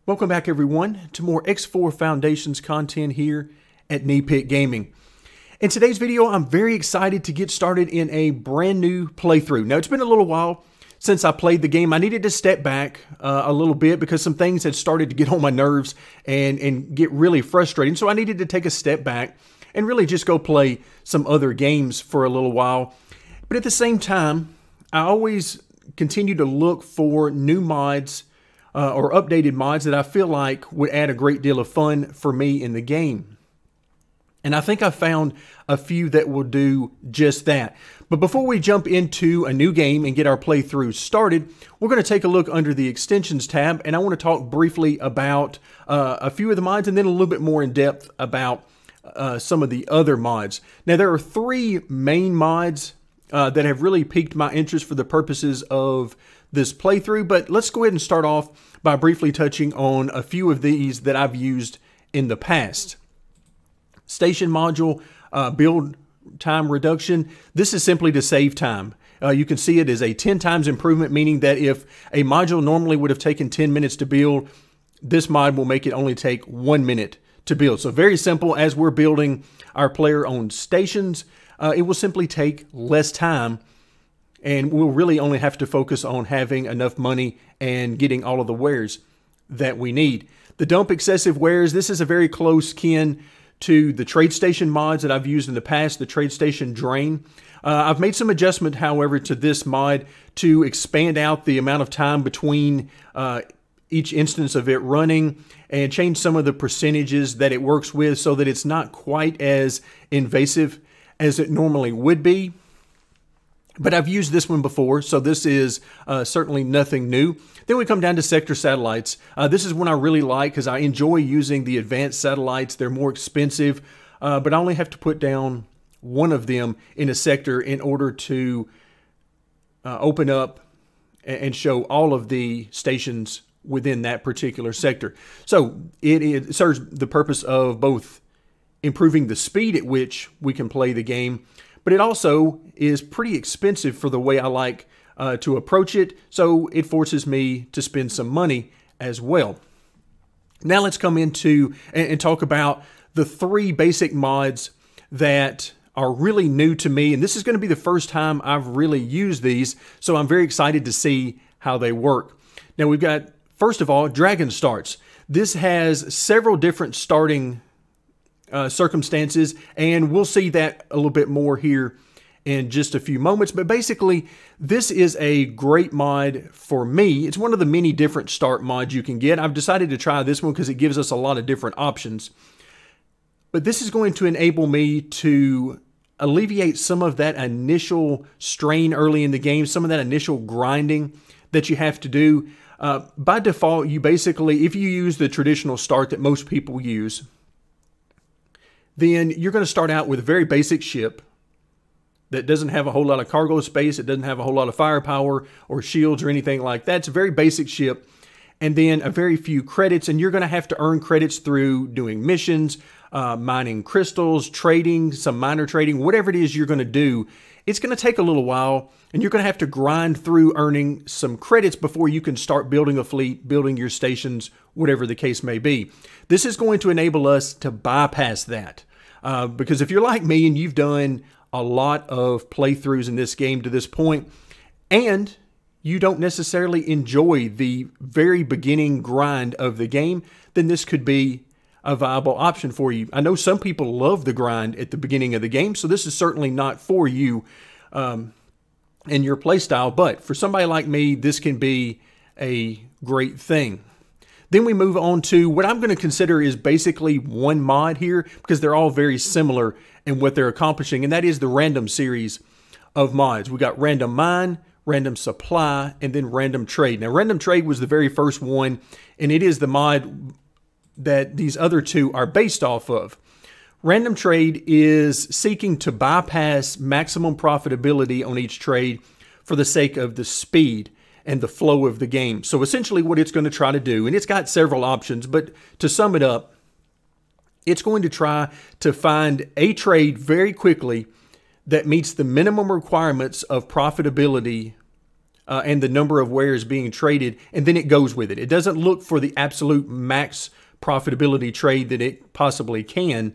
Welcome back everyone to more X4 Foundations content here at Knee Pit Gaming. In today's video, I'm very excited to get started in a brand new playthrough. Now, it's been a little while since I played the game. I needed to step back a little bit because some things had started to get on my nerves and get really frustrating. So I needed to take a step back and really just go play some other games for a little while. But at the same time, I always continue to look for new mods or updated mods that I feel like would add a great deal of fun for me in the game. And I think I found a few that will do just that. But before we jump into a new game and get our playthrough started, we're going to take a look under the Extensions tab, and I want to talk briefly about a few of the mods and then a little bit more in depth about some of the other mods. Now, there are three main mods that have really piqued my interest for the purposes of this playthrough, but let's go ahead and start off by briefly touching on a few of these that I've used in the past. Station module build time reduction. This is simply to save time. You can see it as a 10 times improvement, meaning that if a module normally would have taken 10 minutes to build, this mod will make it only take 1 minute to build. So very simple. As we're building our player-owned stations, it will simply take less time, and we'll really only have to focus on having enough money and getting all of the wares that we need. The dump excessive wares. This is a very close kin to the trade station mods that I've used in the past, the trade station drain. I've made some adjustment, however, to this mod to expand out the amount of time between each instance of it running and change some of the percentages that it works with so that it's not quite as invasive as it normally would be. But I've used this one before, so this is certainly nothing new. Then we come down to sector satellites. This is one I really like because I enjoy using the advanced satellites. They're more expensive, but I only have to put down one of them in a sector in order to open up and show all of the stations within that particular sector. So it serves the purpose of both improving the speed at which we can play the game, but it also is pretty expensive for the way I like to approach it, so it forces me to spend some money as well. Now let's come into and talk about the three basic mods that are really new to me, and this is going to be the first time I've really used these, so I'm very excited to see how they work. Now we've got, first of all, Dragon Starts. This has several different starting circumstances, and we'll see that a little bit more here in just a few moments. But basically, this is a great mod for me. It's one of the many different start mods you can get. I've decided to try this one because it gives us a lot of different options. But this is going to enable me to alleviate some of that initial strain early in the game, some of that initial grinding that you have to do. By default, you basically, if you use the traditional start that most people use, then you're going to start out with a very basic ship that doesn't have a whole lot of cargo space. It doesn't have a whole lot of firepower or shields or anything like that. It's a very basic ship, and then a very few credits, and you're going to have to earn credits through doing missions, mining crystals, trading, some minor trading, whatever it is you're going to do. It's going to take a little while, and you're going to have to grind through earning some credits before you can start building a fleet, building your stations, whatever the case may be. This is going to enable us to bypass that. Because if you're like me and you've done a lot of playthroughs in this game to this point, and you don't necessarily enjoy the very beginning grind of the game, then this could be a viable option for you. I know some people love the grind at the beginning of the game, so this is certainly not for you and your playstyle, but for somebody like me, this can be a great thing. Then we move on to what I'm going to consider is basically one mod here because they're all very similar in what they're accomplishing, and that is the random series of mods. We got random mine, random supply, and then random trade. Now, random trade was the very first one, and it is the mod that these other two are based off of. Random trade is seeking to bypass maximum profitability on each trade for the sake of the speed and the flow of the game. So essentially what it's going to try to do, and it's got several options, but to sum it up, it's going to try to find a trade very quickly that meets the minimum requirements of profitability and the number of wares being traded, and then it goes with it. It doesn't look for the absolute max profitability trade that it possibly can.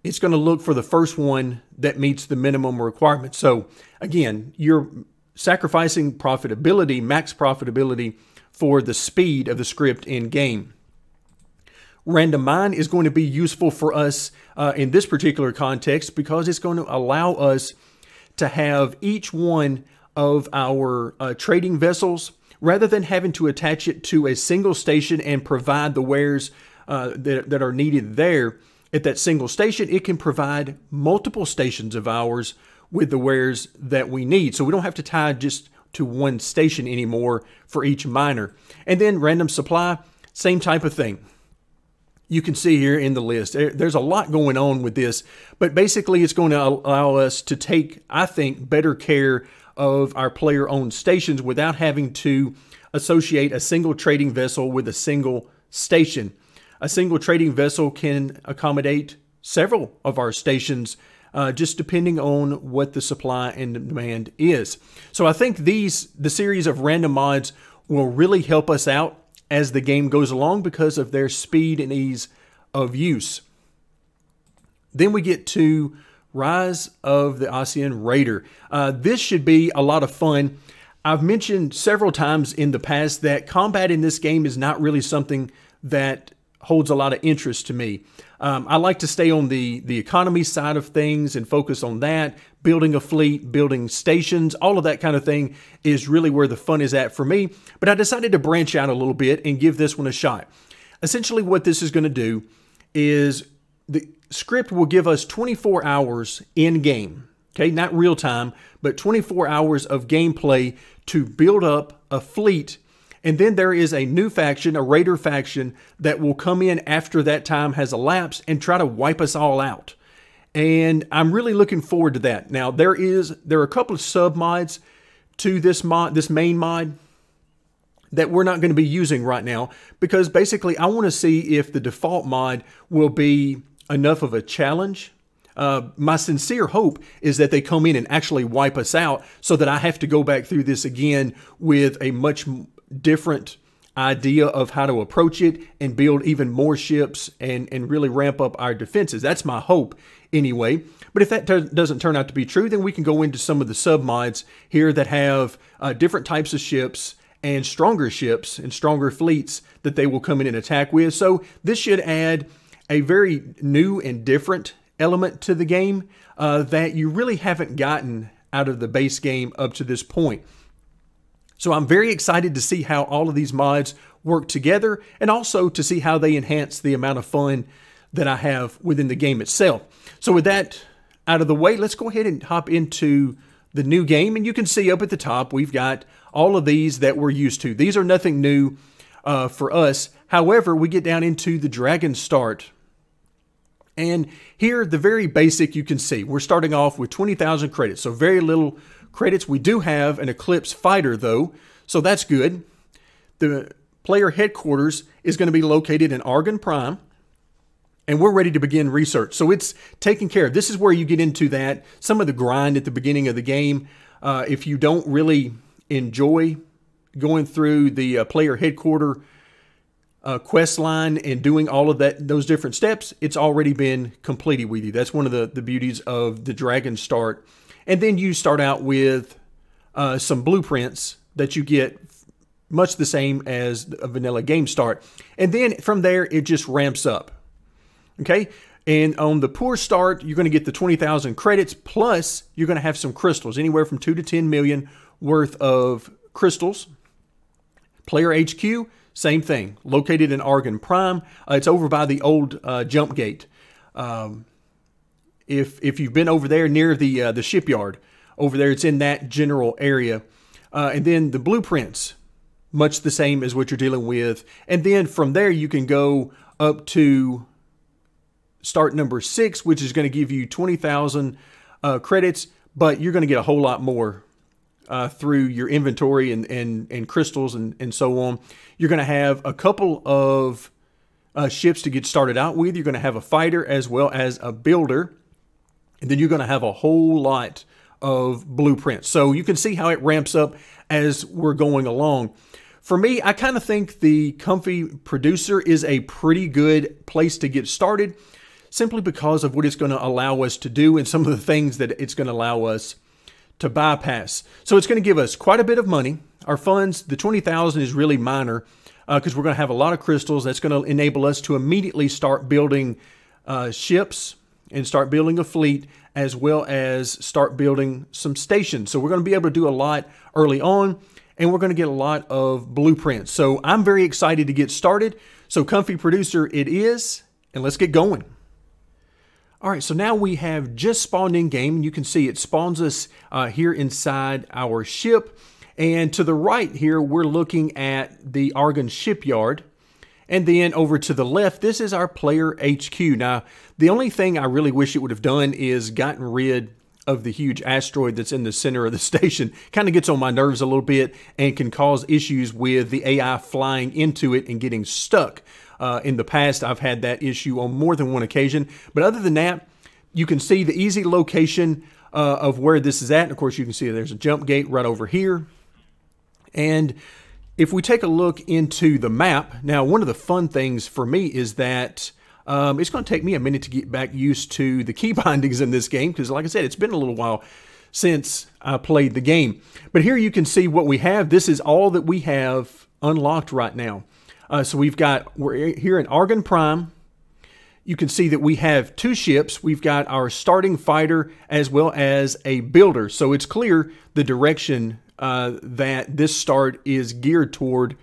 It's going to look for the first one that meets the minimum requirement. So again, you're sacrificing profitability, max profitability, for the speed of the script in game. Random mine is going to be useful for us in this particular context because it's going to allow us to have each one of our trading vessels, rather than having to attach it to a single station and provide the wares that are needed there at that single station. It can provide multiple stations of ours with the wares that we need. So we don't have to tie just to one station anymore for each miner. And then random supply, same type of thing. You can see here in the list, there's a lot going on with this, but basically it's going to allow us to take, I think, better care of our player-owned stations without having to associate a single trading vessel with a single station. A single trading vessel can accommodate several of our stations, just depending on what the supply and demand is. So I think the series of random mods will really help us out as the game goes along because of their speed and ease of use. Then we get to Rise of the Ocean Raider. This should be a lot of fun. I've mentioned several times in the past that combat in this game is not really something that holds a lot of interest to me. I like to stay on the economy side of things and focus on that. Building a fleet, building stations, all of that kind of thing is really where the fun is at for me. But I decided to branch out a little bit and give this one a shot. Essentially what this is going to do is the script will give us 24 hours in game. Okay, not real time, but 24 hours of gameplay to build up a fleet. And then there is a new faction, a raider faction, that will come in after that time has elapsed and try to wipe us all out. And I'm really looking forward to that. Now, there are a couple of sub mods to this main mod that we're not going to be using right now, because basically I want to see if the default mod will be enough of a challenge. My sincere hope is that they come in and actually wipe us out so that I have to go back through this again with a much different idea of how to approach it and build even more ships and really ramp up our defenses. That's my hope anyway. But if that doesn't turn out to be true, then we can go into some of the sub mods here that have different types of ships and stronger fleets that they will come in and attack with. So this should add a very new and different element to the game that you really haven't gotten out of the base game up to this point. So I'm very excited to see how all of these mods work together and also to see how they enhance the amount of fun that I have within the game itself. So with that out of the way, let's go ahead and hop into the new game. And you can see up at the top, we've got all of these that we're used to. These are nothing new for us. However, we get down into the Dragon Start. And here, the very basic, you can see, we're starting off with 20,000 credits. So very little credits. We do have an Eclipse fighter though, so that's good. The player headquarters is going to be located in Argon Prime, and we're ready to begin research. So it's taken care of. This is where you get into that, some of the grind at the beginning of the game. If you don't really enjoy going through the player headquarter quest line and doing all of those different steps, it's already been completed with you. That's one of the beauties of the Dragon Start. And then you start out with some blueprints that you get much the same as a vanilla game start. And then from there, it just ramps up. Okay? And on the poor start, you're going to get the 20,000 credits, plus you're going to have some crystals, anywhere from 2 to 10 million worth of crystals. Player HQ, same thing, located in Argon Prime. It's over by the old jump gate. If you've been over there near the shipyard, over there, it's in that general area. And then the blueprints, much the same as what you're dealing with. And then from there, you can go up to start number 6, which is going to give you 20,000 credits, but you're going to get a whole lot more through your inventory and crystals and so on. You're going to have a couple of ships to get started out with. You're going to have a fighter as well as a builder. And then you're going to have a whole lot of blueprints. So you can see how it ramps up as we're going along. For me, I kind of think the Comfy Producer is a pretty good place to get started, simply because of what it's going to allow us to do and some of the things that it's going to allow us to bypass. So it's going to give us quite a bit of money. Our funds, the 20,000 is really minor because we're going to have a lot of crystals. That's going to enable us to immediately start building ships and start building a fleet, as well as start building some stations. So we're going to be able to do a lot early on, and we're going to get a lot of blueprints. So I'm very excited to get started. So Comfy Producer it is, and let's get going. All right, so now we have just spawned in game, and you can see it spawns us here inside our ship. And to the right here, we're looking at the Argon shipyard. And then over to the left, this is our player HQ. Now, the only thing I really wish it would have done is gotten rid of the huge asteroid that's in the center of the station. Kind of gets on my nerves a little bit and can cause issues with the AI flying into it and getting stuck. In the past, I've had that issue on more than one occasion. But other than that, you can see the easy location of where this is at. And of course, you can see there's a jump gate right over here. And if we take a look into the map, now one of the fun things for me is that it's going to take me a minute to get back used to the key bindings in this game, because like I said, it's been a little while since I played the game. But here you can see what we have. This is all that we have unlocked right now. So we're here in Argon Prime. You can see that we have 2 ships. We've got our starting fighter as well as a builder. So it's clear the direction that this start is geared toward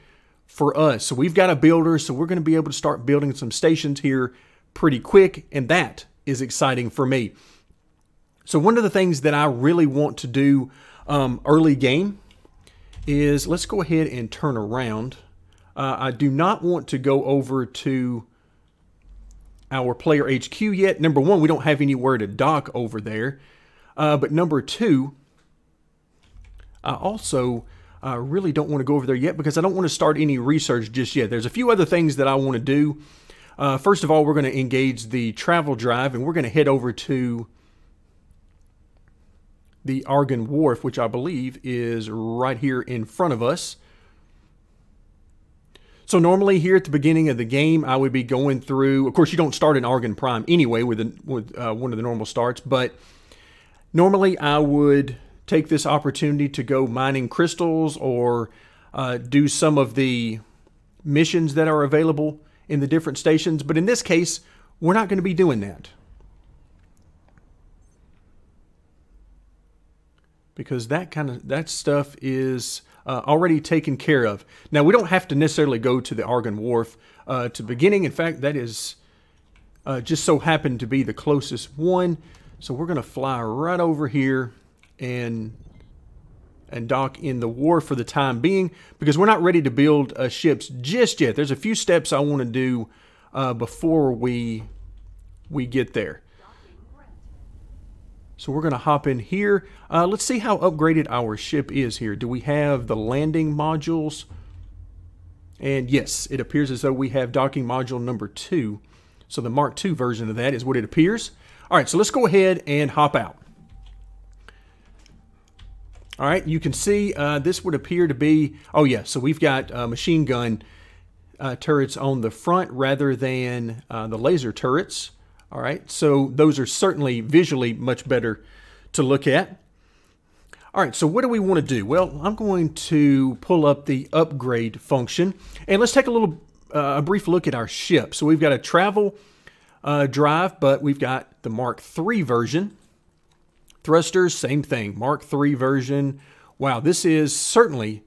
for us. So we've got a builder, so we're going to be able to start building some stations here pretty quick, and that is exciting for me. So one of the things that I really want to do early game is, let's go ahead and turn around. I do not want to go over to our player HQ yet. Number one, we don't have anywhere to dock over there. But number two, I also really don't want to go over there yet because I don't want to start any research just yet. There's a few other things that I want to do. First of all, we're going to engage the travel drive, and we're going to head over to the Argon Wharf, which I believe is right here in front of us. So normally here at the beginning of the game, I would be going through, of course you don't start in Argon Prime anyway with one of the normal starts, but normally I would take this opportunity to go mining crystals or do some of the missions that are available in the different stations. But in this case, we're not going to be doing that, because that stuff is already taken care of. Now, we don't have to necessarily go to the Argon Wharf to beginning. In fact, that is just so happened to be the closest one. So we're going to fly right over here and dock in the wharf for the time being, because we're not ready to build ships just yet. There's a few steps I want to do before we get there. So we're going to hop in here. Let's see how upgraded our ship is here. Do we have the landing modules? And yes, it appears as though we have docking module number 2. So the Mark II version of that is what it appears. All right, so let's go ahead and hop out. All right, you can see this would appear to be, oh yeah, so we've got machine gun turrets on the front rather than the laser turrets. All right, so those are certainly visually much better to look at. All right, so what do we want to do? Well, I'm going to pull up the upgrade function, and let's take a brief look at our ship. So we've got a travel drive, but we've got the Mark III version. Thrusters, same thing, Mark III version. Wow, this is certainly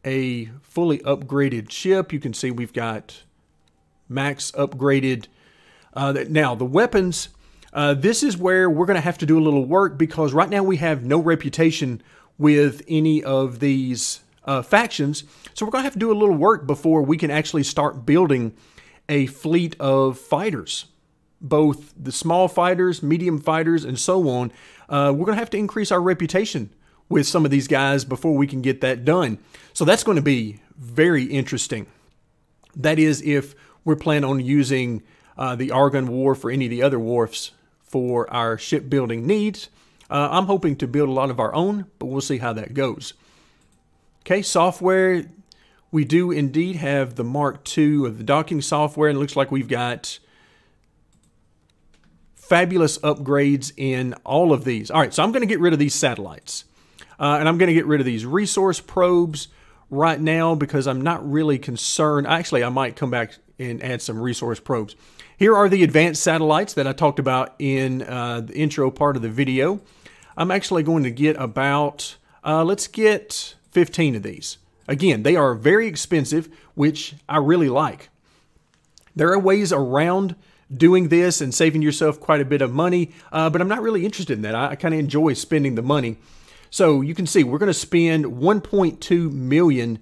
a fully upgraded ship. You can see we've got max upgraded. Now, the weapons, this is where we're going to have to do a little work, because right now we have no reputation with any of these factions. So we're going to have to do a little work before we can actually start building a fleet of fighters. Both the small fighters, medium fighters, and so on. We're going to have to increase our reputation with some of these guys before we can get that done. So that's going to be very interesting. That is, if we're planning on using the Argon Wharf or any of the other wharfs for our shipbuilding needs. I'm hoping to build a lot of our own, but we'll see how that goes. Okay, software. We do indeed have the Mark II of the docking software, and it looks like we've got fabulous upgrades in all of these. All right, so I'm going to get rid of these satellites. And I'm going to get rid of these resource probes right now because I'm not really concerned. Actually, I might come back and add some resource probes. Here are the advanced satellites that I talked about in the intro part of the video. I'm actually going to get about, let's get 15 of these. Again, they are very expensive, which I really like. There are ways around doing this and saving yourself quite a bit of money, but I'm not really interested in that. I kind of enjoy spending the money. So you can see we're going to spend 1.2 million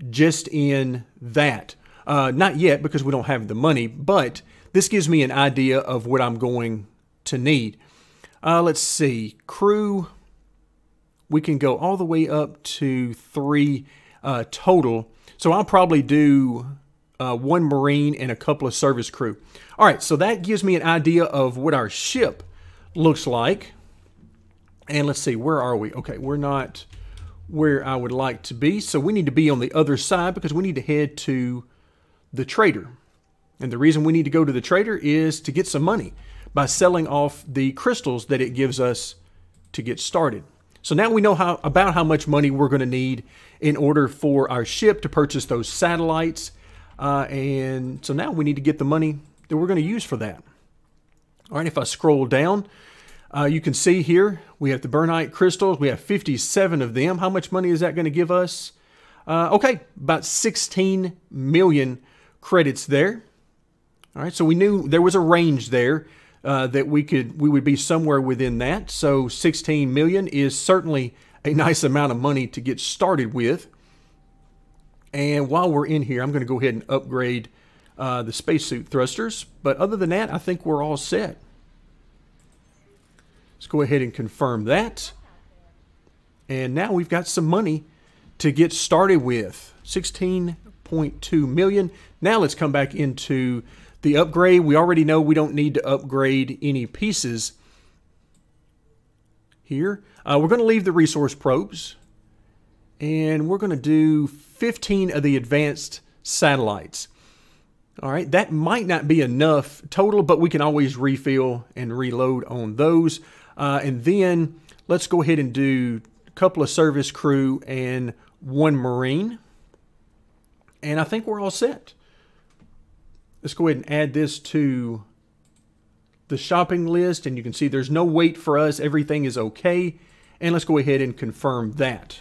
just in that. Not yet because we don't have the money, but this gives me an idea of what I'm going to need. Let's see, crew, we can go all the way up to 3 total. So I'll probably do 1 Marine and a couple of service crew. All right, so that gives me an idea of what our ship looks like. And let's see, where are we? Okay, we're not where I would like to be. So we need to be on the other side because we need to head to the trader. And the reason we need to go to the trader is to get some money by selling off the crystals that it gives us to get started. So now we know about how much money we're going to need in order for our ship to purchase those satellites. And so now we need to get the money that we're going to use for that. All right, if I scroll down, you can see here we have the Burnite crystals. We have 57 of them. How much money is that going to give us? Okay, about 16 million credits there. All right, so we knew there was a range there that we would be somewhere within that. So 16 million is certainly a nice amount of money to get started with. And while we're in here, I'm going to go ahead and upgrade the spacesuit thrusters. But other than that, I think we're all set. Let's go ahead and confirm that. And now we've got some money to get started with. 16.2 million. Now let's come back into the upgrade. We already know we don't need to upgrade any pieces here. We're going to leave the resource probes. And we're going to do 15 of the advanced satellites. All right, that might not be enough total, but we can always refill and reload on those. And then let's go ahead and do a couple of service crew and 1 Marine. And I think we're all set. Let's go ahead and add this to the shopping list. And you can see there's no wait for us. Everything is okay. And let's go ahead and confirm that.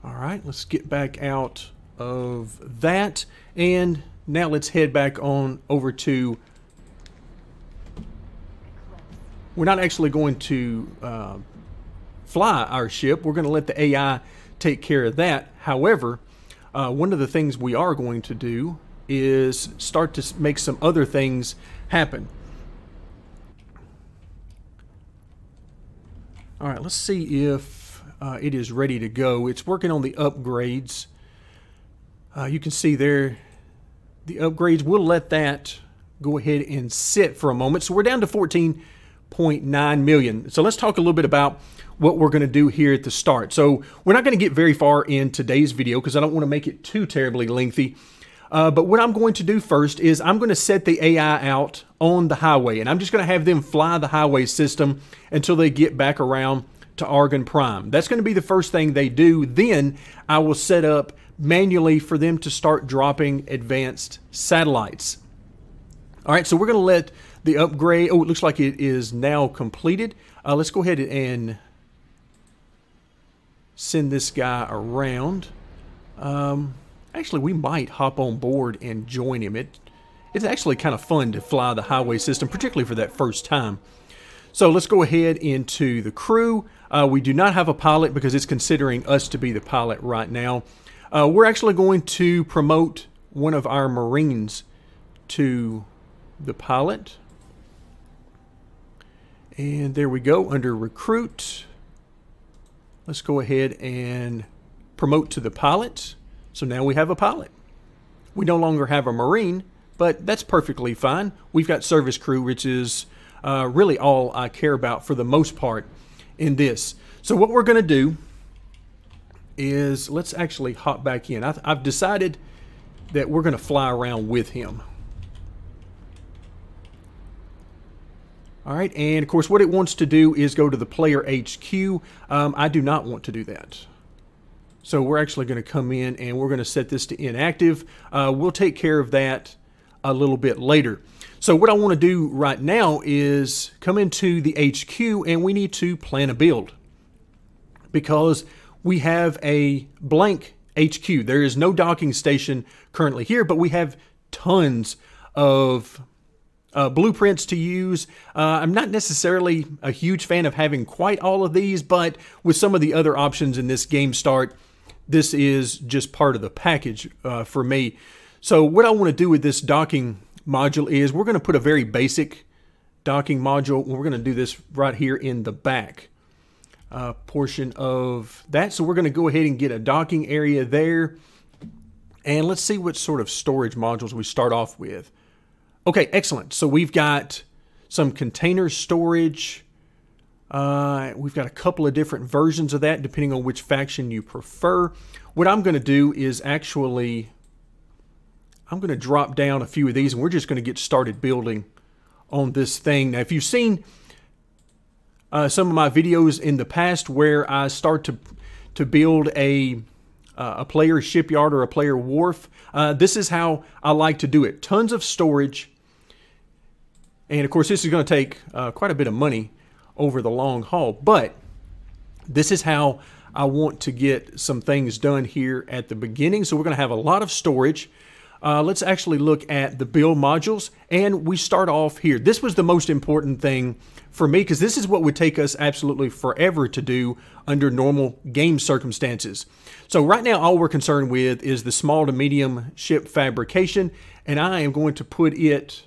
All right, let's get back out of that. And now let's head back on over to... We're not actually going to fly our ship. We're going to let the AI take care of that. However, one of the things we are going to do is start to make some other things happen. All right, let's see if it is ready to go. It's working on the upgrades. You can see there the upgrades. We'll let that go ahead and sit for a moment. So we're down to 14.9 million. So let's talk a little bit about what we're going to do here at the start. So we're not going to get very far in today's video because I don't want to make it too terribly lengthy. But what I'm going to do first is I'm going to set the AI out on the highway, and I'm just going to have them fly the highway system until they get back around to Argon Prime. That's going to be the first thing they do. Then I will set up manually for them to start dropping advanced satellites. All right, so we're going to let the upgrade, oh, it looks like it is now completed. Let's go ahead and send this guy around. Actually, we might hop on board and join him. It's actually kind of fun to fly the highway system, particularly for that first time. So let's go ahead into the crew. We do not have a pilot because it's considering us to be the pilot right now. We're actually going to promote one of our Marines to the pilot. And there we go, under recruit. Let's go ahead and promote to the pilot. So now we have a pilot. We no longer have a Marine, but that's perfectly fine. We've got service crew, which is really all I care about for the most part in this. So what we're going to do is, let's actually hop back in. I've decided that we're going to fly around with him. All right, and of course what it wants to do is go to the player HQ. I do not want to do that. So we're actually going to come in and we're going to set this to inactive. We'll take care of that a little bit later. So what I want to do right now is come into the HQ and we need to plan a build, because we have a blank HQ. There is no docking station currently here, but we have tons of blueprints to use. I'm not necessarily a huge fan of having quite all of these, but with some of the other options in this game start, this is just part of the package for me. So what I want to do with this docking module is we're going to put a very basic docking module. We're going to do this right here in the back portion of that. So we're going to go ahead and get a docking area there. And let's see what sort of storage modules we start off with. Okay, excellent. So we've got some container storage. We've got a couple of different versions of that, depending on which faction you prefer. What I'm going to do is actually, I'm going to drop down a few of these, and we're just going to get started building on this thing. Now, if you've seen some of my videos in the past where I start to build a player shipyard or a player wharf, this is how I like to do it. Tons of storage. And of course, this is going to take quite a bit of money over the long haul, but this is how I want to get some things done here at the beginning. So we're going to have a lot of storage. Let's actually look at the build modules, and we start off here. This was the most important thing for me, because this is what would take us absolutely forever to do under normal game circumstances. So right now, all we're concerned with is the small to medium ship fabrication, and I am going to put it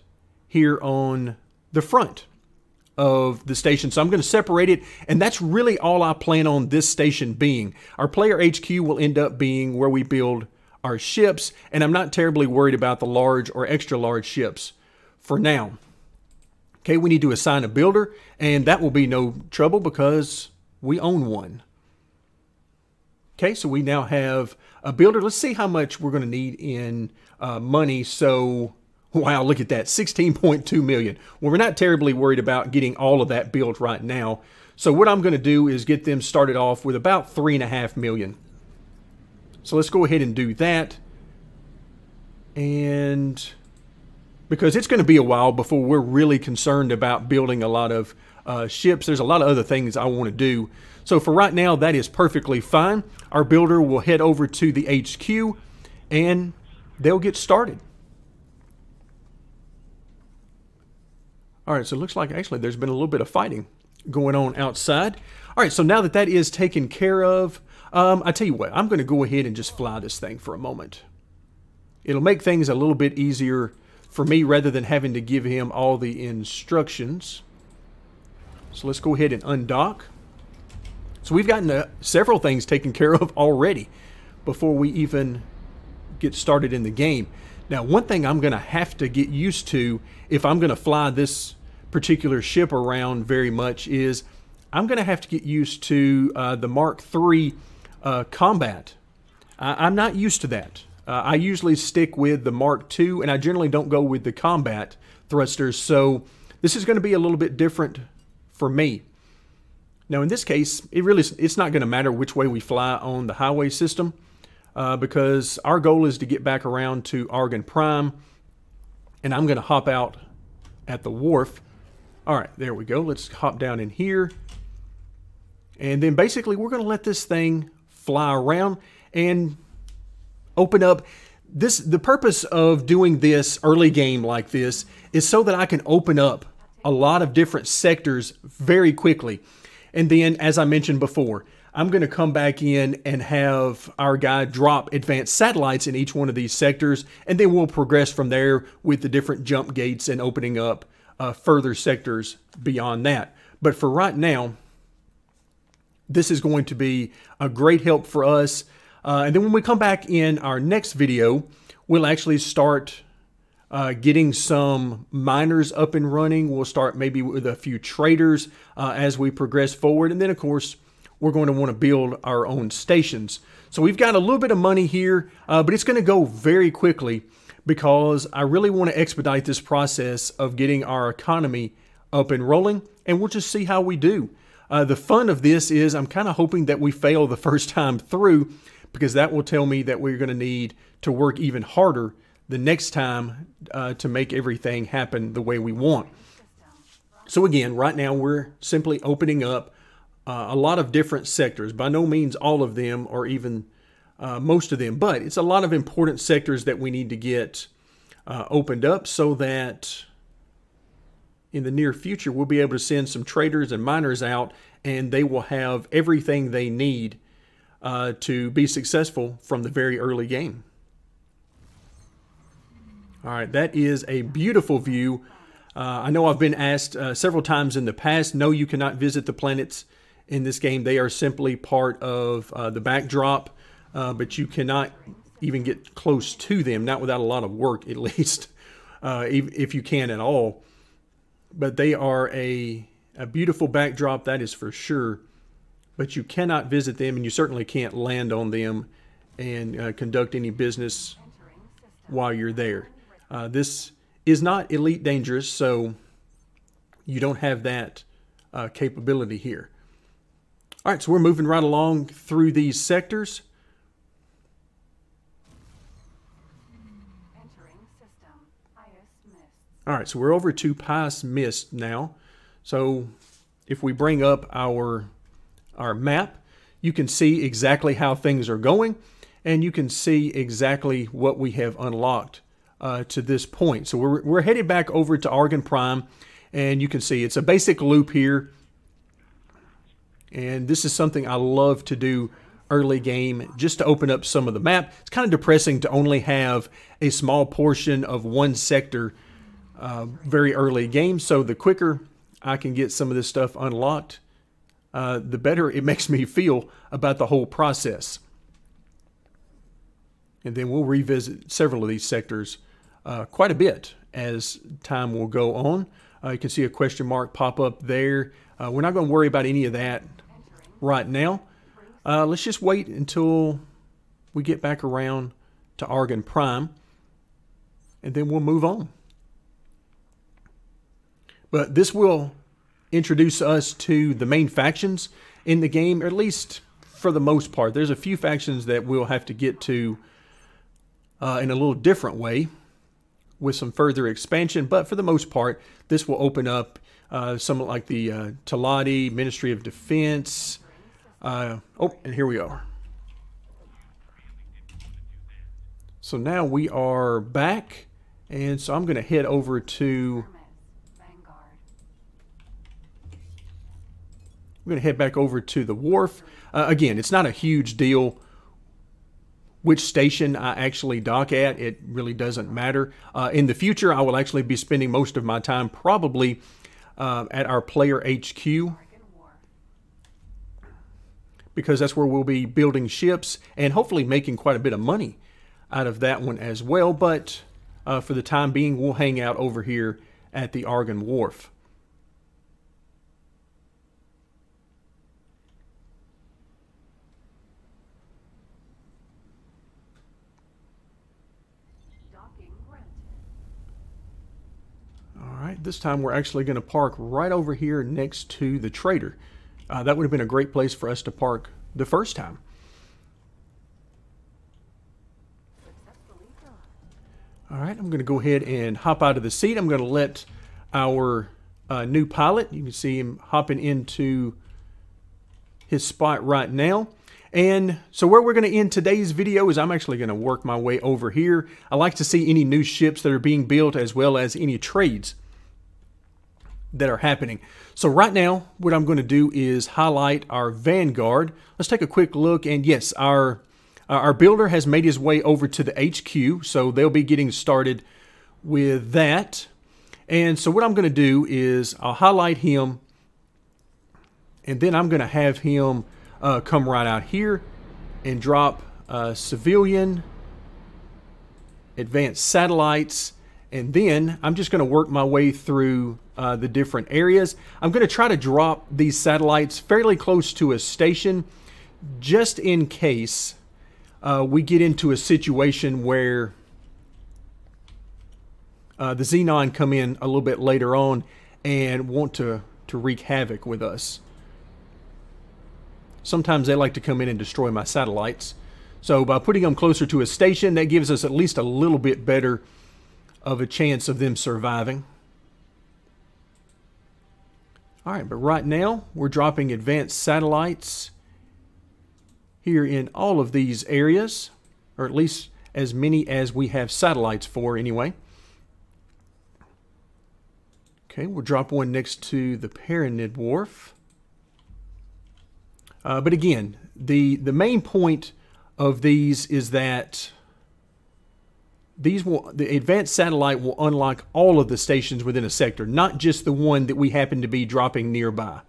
here on the front of the station. So I'm going to separate it, and that's really all I plan on this station being. Our player HQ will end up being where we build our ships, and I'm not terribly worried about the large or extra large ships for now. Okay, we need to assign a builder, and that will be no trouble because we own one. Okay, so we now have a builder. Let's see how much we're going to need in money. So wow, look at that, 16.2 million. Well, we're not terribly worried about getting all of that built right now. So what I'm going to do is get them started off with about 3.5 million. So let's go ahead and do that. And because it's going to be a while before we're really concerned about building a lot of ships, there's a lot of other things I want to do. So for right now, that is perfectly fine. Our builder will head over to the HQ and they'll get started. All right, so it looks like actually there's been a little bit of fighting going on outside. All right, so now that that is taken care of, I tell you what, I'm going to go ahead and just fly this thing for a moment. It'll make things a little bit easier for me rather than having to give him all the instructions. So let's go ahead and undock. So we've gotten several things taken care of already before we even get started in the game. Now, one thing I'm going to have to get used to if I'm going to fly this particular ship around very much is I'm going to have to get used to the Mark III combat. I'm not used to that. I usually stick with the Mark II, and I generally don't go with the combat thrusters, so this is going to be a little bit different for me. Now, in this case, it's not going to matter which way we fly on the highway system, because our goal is to get back around to Argon Prime, and I'm going to hop out at the wharf. All right, there we go. Let's hop down in here. And then basically we're going to let this thing fly around and open up. The purpose of doing this early game like this is so that I can open up a lot of different sectors very quickly. And then, as I mentioned before, I'm going to come back in and have our guy drop advanced satellites in each one of these sectors, and then we'll progress from there with the different jump gates and opening up further sectors beyond that. But for right now, this is going to be a great help for us. And then when we come back in our next video, we'll actually start getting some miners up and running. We'll start maybe with a few traders as we progress forward. And then, of course, we're going to want to build our own stations. So we've got a little bit of money here, but it's going to go very quickly because I really want to expedite this process of getting our economy up and rolling, and we'll just see how we do. The fun of this is I'm kind of hoping that we fail the first time through, because that will tell me that we're going to need to work even harder the next time to make everything happen the way we want. So again, right now we're simply opening up a lot of different sectors. By no means all of them or even most of them, but it's a lot of important sectors that we need to get opened up so that in the near future we'll be able to send some traders and miners out, and they will have everything they need to be successful from the very early game. All right, that is a beautiful view. I know I've been asked several times in the past, no, you cannot visit the planets in this game. They are simply part of the backdrop, but you cannot even get close to them, not without a lot of work at least, if you can at all. But they are a beautiful backdrop, that is for sure. But you cannot visit them, and you certainly can't land on them and conduct any business while you're there. This is not Elite Dangerous, so you don't have that capability here. All right, so we're moving right along through these sectors. All right, so we're over to Pious Mist now. So if we bring up our map, you can see exactly how things are going, and you can see exactly what we have unlocked to this point. So we're headed back over to Argon Prime, and you can see it's a basic loop here. And this is something I love to do early game, just to open up some of the map. It's kind of depressing to only have a small portion of one sector very early game. So the quicker I can get some of this stuff unlocked, the better it makes me feel about the whole process. And then we'll revisit several of these sectors quite a bit as time will go on. You can see a question mark pop up there. We're not going to worry about any of that right now. Let's just wait until we get back around to Argon Prime, and then we'll move on. But this will introduce us to the main factions in the game, or at least for the most part. There's a few factions that we'll have to get to in a little different way with some further expansion, but for the most part, this will open up something like the Talati, Ministry of Defense. Oh, and here we are. So now we are back, and so I'm going to head over to... We're going to head back over to the wharf. Again, it's not a huge deal which station I actually dock at. It really doesn't matter. In the future, I will actually be spending most of my time probably at our player HQ, because that's where we'll be building ships and hopefully making quite a bit of money out of that one as well. But for the time being, we'll hang out over here at the Argon Wharf. All right, this time we're actually going to park right over here next to the trader. That would have been a great place for us to park the first time. All right, I'm going to go ahead and hop out of the seat. I'm going to let our new pilot, you can see him hopping into his spot right now. And so where we're going to end today's video is I'm actually going to work my way over here. I like to see any new ships that are being built, as well as any trades that are happening. So right now, what I'm going to do is highlight our Vanguard. Let's take a quick look, and yes, our builder has made his way over to the HQ, so they'll be getting started with that. And so what I'm going to do is I'll highlight him, and then I'm going to have him come right out here and drop civilian, advanced satellites, And then I'm just going to work my way through the different areas. I'm going to try to drop these satellites fairly close to a station just in case we get into a situation where the Xenon come in a little bit later on and want to wreak havoc with us. Sometimes they like to come in and destroy my satellites. So by putting them closer to a station, that gives us at least a little bit better of a chance of them surviving. All right, but right now we're dropping advanced satellites here in all of these areas, or at least as many as we have satellites for anyway. Okay, we'll drop one next to the Pyramid Wharf. But again, the main point of these is that the advanced satellite will unlock all of the stations within a sector, not just the one that we happen to be dropping nearby.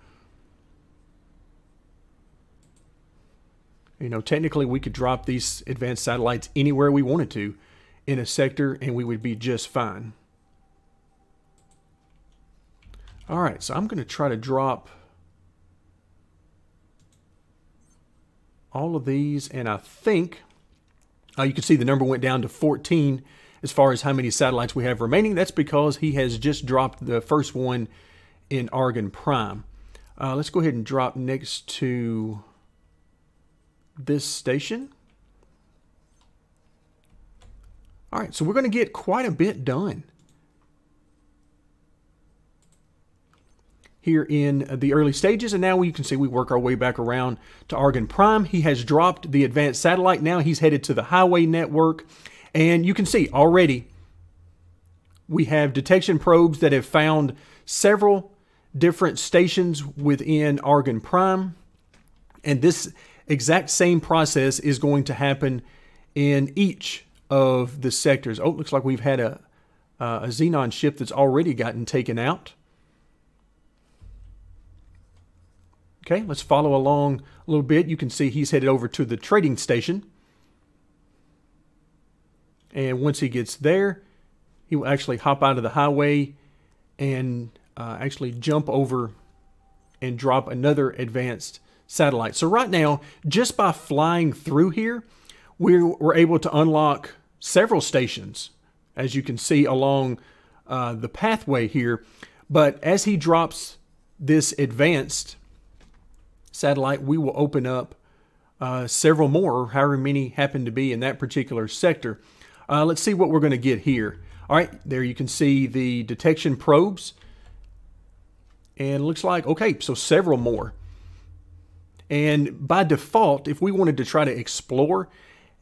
You know, technically we could drop these advanced satellites anywhere we wanted to in a sector and we would be just fine. All right, so I'm going to try to drop all of these, and I think you can see the number went down to 14 as far as how many satellites we have remaining. That's because he has just dropped the first one in Argon Prime. Let's go ahead and drop next to this station. All right, so we're going to get quite a bit done here in the early stages, and now you can see we work our way back around to Argon Prime. He has dropped the advanced satellite. Now he's headed to the highway network, and you can see already we have detection probes that have found several different stations within Argon Prime, and this exact same process is going to happen in each of the sectors. Oh, looks like we've had a Xenon ship that's already gotten taken out. Okay, let's follow along a little bit. You can see he's headed over to the trading station. And once he gets there, he will actually hop out of the highway and actually jump over and drop another advanced satellite. So right now, just by flying through here, we're able to unlock several stations, as you can see along the pathway here. But as he drops this advanced satellite, we will open up several more, or however many happen to be in that particular sector. Let's see what we're going to get here. All right, there you can see the detection probes. And it looks like, okay, so several more. And by default, if we wanted to try to explore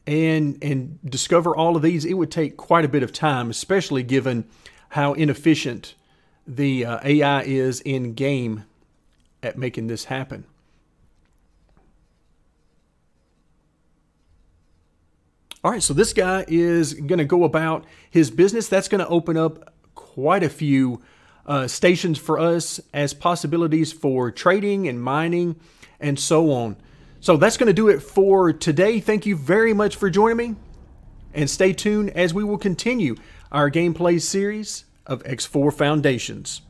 and discover all of these, it would take quite a bit of time, especially given how inefficient the AI is in game at making this happen. All right, so this guy is going to go about his business. That's going to open up quite a few stations for us as possibilities for trading and mining and so on. So that's going to do it for today. Thank you very much for joining me, and stay tuned as we will continue our gameplay series of X4 Foundations.